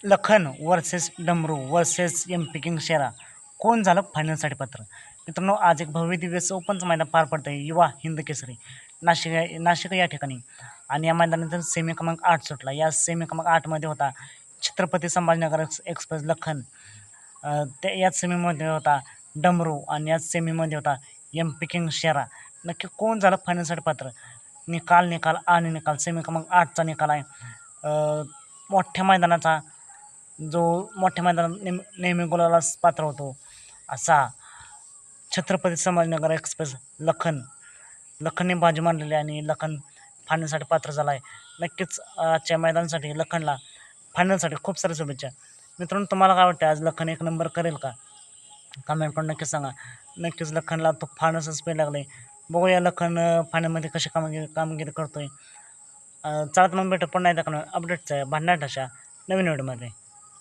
Lakhan versus डमरू versus MP. किंगशेरा कोण झालं फायनलसाठी पात्र? मित्रांनो, आज एक भव्य दिव्य ओपनचं मैदान पार पडतं आहे, युवा हिंद केसरी नाशिक या ठिकाणी. आणि या मैदानात सेमी क्रमांक 8 सुटला. या सेमी क्रमांक 8मध्ये होता छत्रपती संभाजीनगर एक्सप्रेस लखन, याच सेमीमध्ये होता डमरू आणि याच सेमीमध्ये होता एम.पी. किंगशेरा. नक्की कोण झालं फायनलसाठी पात्र? निकाल आणि निकाल सेमी क्रमांक 8चा निकाल आहे. मोठ्या मैदानाचा, जो मोठ्या मैदानात नेहमी गुलालास पात्र होतो असा छत्रपती संभाजीनगर एक्सप्रेस लखनने बाजी मारलेली आणि लखन फायनलसाठी पात्र झाला आहे. नक्कीच आजच्या मैदानासाठी लखनला फायनलसाठी खूप साऱ्या शुभेच्छा. मित्रांनो, तुम्हाला काय वाटतं, आज लखन एक नंबर करेल का? कमेंट करून नक्कीच सांगा. नक्कीच लखनला तो फायनलचा स्पीड लागले. बघूया लखन फायनलमध्ये कशी कामगिरी करतोय. चला तर मग भेटू पुन्हा एकदा अपडेट्स आहे भांडणाट अशा नवीन व्हिडिओमध्ये.